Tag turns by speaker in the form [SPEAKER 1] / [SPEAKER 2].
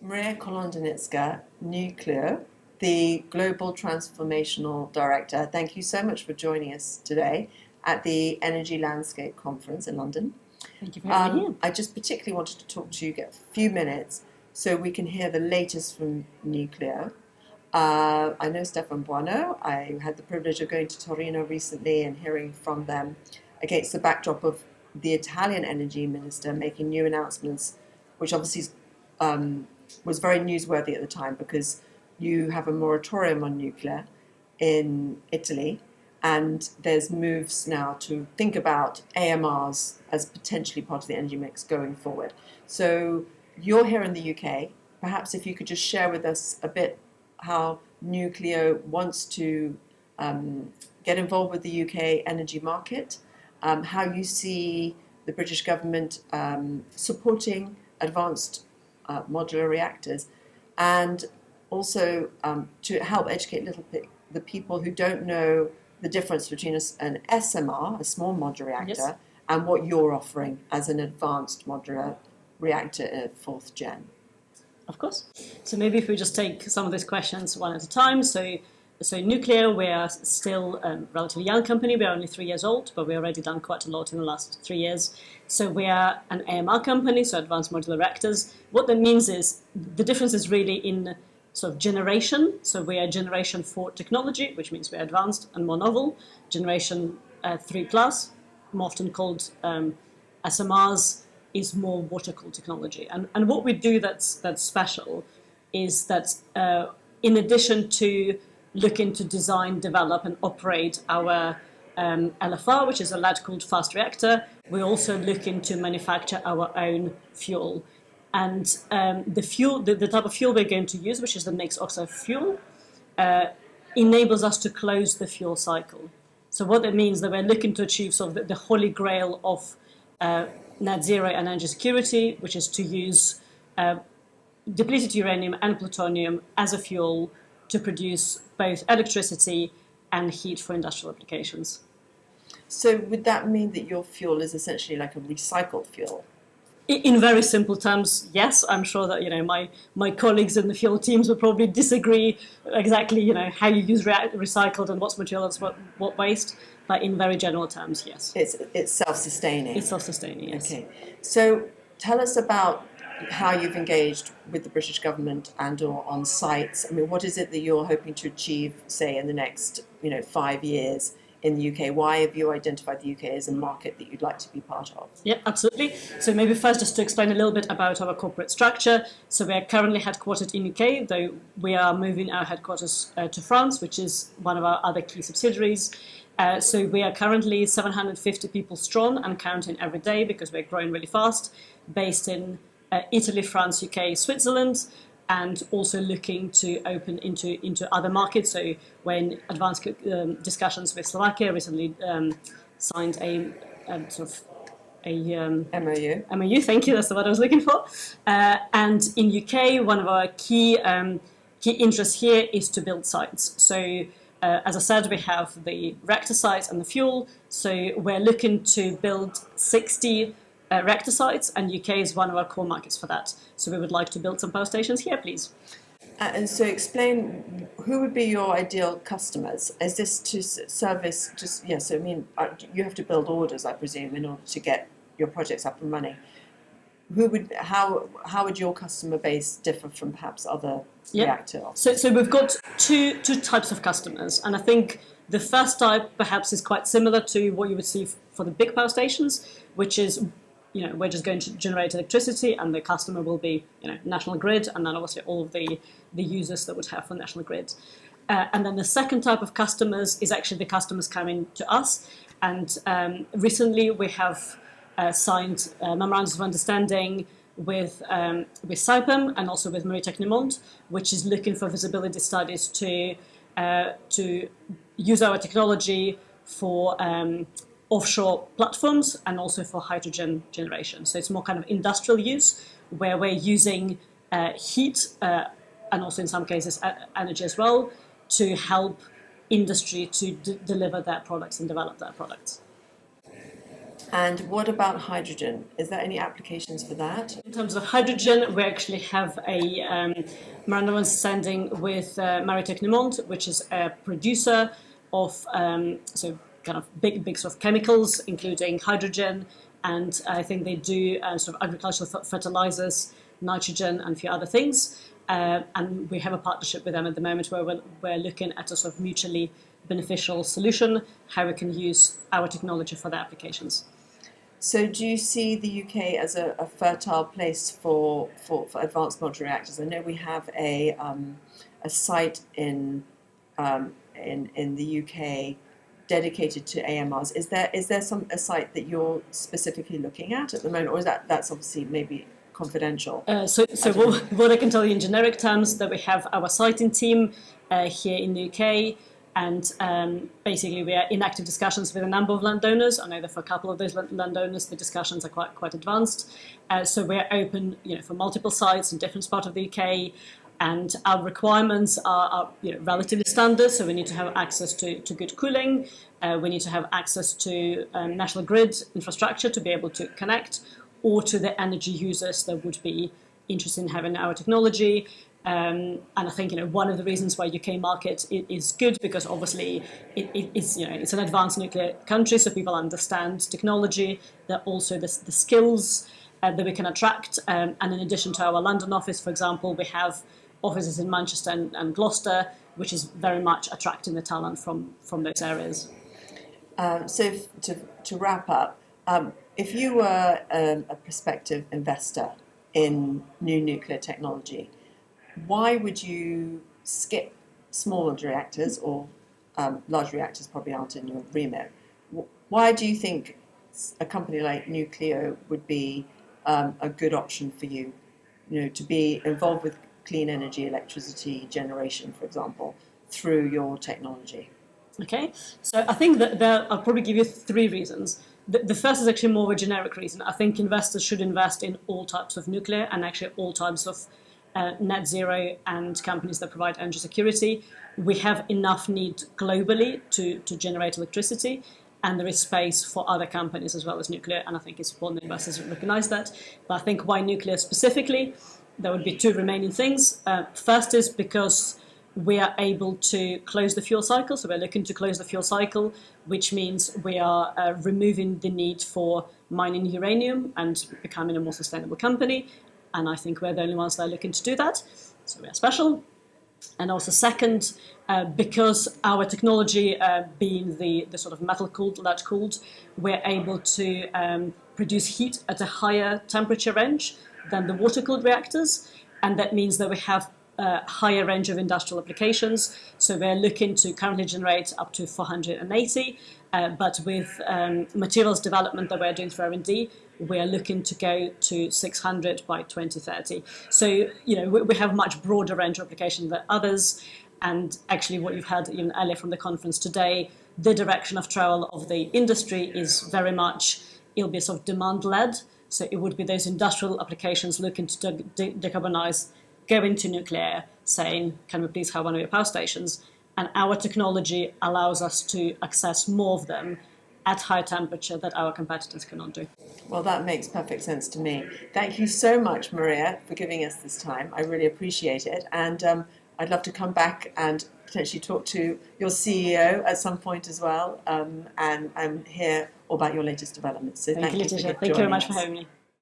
[SPEAKER 1] Maria Kolodnytska, newcleo, the Global Transformational Director. Thank you so much for joining us today at the Energise Landscape Conference in London.
[SPEAKER 2] Thank you for having me here.
[SPEAKER 1] I just particularly wanted to talk to you, get a few minutes, so we can hear the latest from newcleo. I know Stefan Buono. I had the privilege of going to Torino recently and hearing from them against the backdrop of the Italian energy minister making new announcements, which obviously was very newsworthy at the time because you have a moratorium on nuclear in Italy, and there's moves now to think about AMRs as potentially part of the energy mix going forward. So you're here in the UK. Perhaps if you could just share with us a bit how newcleo wants to get involved with the UK energy market, how you see the British government supporting advanced modular reactors, and also to help educate a little bit the people who don't know the difference between an SMR, a small modular reactor,
[SPEAKER 2] Yes.
[SPEAKER 1] and what you're offering as an advanced modular reactor in fourth gen.
[SPEAKER 2] Of course. So maybe if we just take some of these questions one at a time. So newcleo, we are still a relatively young company. We are only 3 years old, but we've already done quite a lot in the last 3 years. So we are an AMR company, so advanced modular reactors. What that means is the difference is really in sort of generation. So we are generation 4 technology, which means we're advanced and more novel. Generation 3 plus, more often called SMRs, is more water-cooled technology. And what we do that's special is that in addition to looking to design, develop and operate our LFR, which is a lead-cooled fast reactor, we're also looking to manufacture our own fuel. And the type of fuel we're going to use, which is the mixed oxide fuel, enables us to close the fuel cycle. So what that means that we're looking to achieve sort of the holy grail of net zero and energy security, which is to use depleted uranium and plutonium as a fuel to produce both electricity and heat for industrial applications.
[SPEAKER 1] So would that mean that your fuel is essentially like a recycled fuel?
[SPEAKER 2] In very simple terms, yes. I'm sure that my colleagues in the fuel teams would probably disagree exactly how you use recycled and what's material and what waste. But in very general terms, yes.
[SPEAKER 1] It's self-sustaining.
[SPEAKER 2] It's self-sustaining, yes.
[SPEAKER 1] Okay. So tell us about how you've engaged with the British government and or on sites. I mean, what is it that you're hoping to achieve, say, in the next 5 years in the UK? Why have you identified the UK as a market that you'd like to be part of?
[SPEAKER 2] Yeah, absolutely. So maybe first just to explain a little bit about our corporate structure. So we are currently headquartered in UK, though we are moving our headquarters to France, which is one of our other key subsidiaries. So we are currently 750 people strong and counting every day because we're growing really fast, based in Italy, France, UK, Switzerland, and also looking to open into other markets. So we're in advanced discussions with Slovakia, recently signed a MOU, thank you, that's the word I was looking for. And in UK, one of our key interests here is to build sites. So as I said, we have the reactor sites and the fuel, so we're looking to build 60 reactor sites, and UK is one of our core markets for that. So we would like to build some power stations here, please.
[SPEAKER 1] And so explain, who would be your ideal customers? Is this to service just, yes, I mean, you have to build orders, I presume, in order to get your projects up and running. How would your customer base differ from perhaps other reactor offers?
[SPEAKER 2] So we've got two types of customers, and I think the first type perhaps is quite similar to what you would see for the big power stations, which is we're just going to generate electricity, and the customer will be national grid, and then obviously all of the users that would have for national grid. And then the second type of customers is actually the customers coming to us, and recently we have signed memorandums of understanding with Saipem and also with Marie Technimont, which is looking for feasibility studies to use our technology for offshore platforms and also for hydrogen generation. So it's more kind of industrial use, where we're using heat and also in some cases energy as well to help industry to deliver their products and develop their products.
[SPEAKER 1] And what about hydrogen? Is there any applications for that?
[SPEAKER 2] In terms of hydrogen, we actually have a memorandum of understanding with Marie Technomont, which is a producer of so kind of big sort of chemicals, including hydrogen, and I think they do sort of agricultural fertilizers, nitrogen, and a few other things. And we have a partnership with them at the moment where we're looking at a sort of mutually beneficial solution, how we can use our technology for their applications.
[SPEAKER 1] So do you see the UK as a fertile place for advanced modular reactors? I know we have a site in the UK dedicated to AMRs. Is there a site that you're specifically looking at the moment, or is that's obviously maybe confidential?
[SPEAKER 2] So what I can tell you in generic terms, that we have our siting team here in the UK, and basically we are in active discussions with a number of landowners. I know that for a couple of those landowners the discussions are quite advanced. So we're open, for multiple sites in different parts of the UK, and our requirements are relatively standard. So we need to have access to good cooling. We need to have access to national grid infrastructure to be able to connect, or to the energy users that would be interested in having our technology. And I think one of the reasons why UK market is good, because obviously it's an advanced nuclear country, so people understand technology. That also the skills that we can attract. And in addition to our London office, for example, we have offices in Manchester and Gloucester, which is very much attracting the talent from those areas.
[SPEAKER 1] So to wrap up, if you were a prospective investor in new nuclear technology, why would you skip small reactors, or large reactors probably aren't in your remit? Why do you think a company like newcleo would be a good option for you, to be involved with clean energy, electricity generation, for example, through your technology?
[SPEAKER 2] Okay, so I think that I'll probably give you three reasons. The first is actually more of a generic reason. I think investors should invest in all types of nuclear, and actually all types of net zero and companies that provide energy security. We have enough need globally to generate electricity, and there is space for other companies as well as nuclear, and I think it's important that investors recognise that. But I think why nuclear specifically, there would be two remaining things. First is because we are able to close the fuel cycle, so we're looking to close the fuel cycle, which means we are removing the need for mining uranium and becoming a more sustainable company. And I think we're the only ones that are looking to do that, so we are special. And also second, because our technology being the sort of metal-cooled, lead-cooled, we're able to produce heat at a higher temperature range than the water-cooled reactors, and that means that we have a higher range of industrial applications. So we're looking to currently generate up to 480, but with materials development that we're doing through R&D, we're looking to go to 600 by 2030. So, we have a much broader range of applications than others. And actually what you've heard even earlier from the conference today, the direction of travel of the industry is very much, it'll be sort of demand-led. So it would be those industrial applications looking to decarbonize, going to nuclear, saying, can we please have one of your power stations? And our technology allows us to access more of them at high temperature that our competitors cannot do.
[SPEAKER 1] Well, that makes perfect sense to me. Thank you so much, Maria, for giving us this time. I really appreciate it. And I'd love to come back and potentially talk to your CEO at some point as well, and hear all about your latest developments. So thank you,
[SPEAKER 2] Letitia.
[SPEAKER 1] for
[SPEAKER 2] Thank you very much
[SPEAKER 1] joining
[SPEAKER 2] for
[SPEAKER 1] us.
[SPEAKER 2] having me.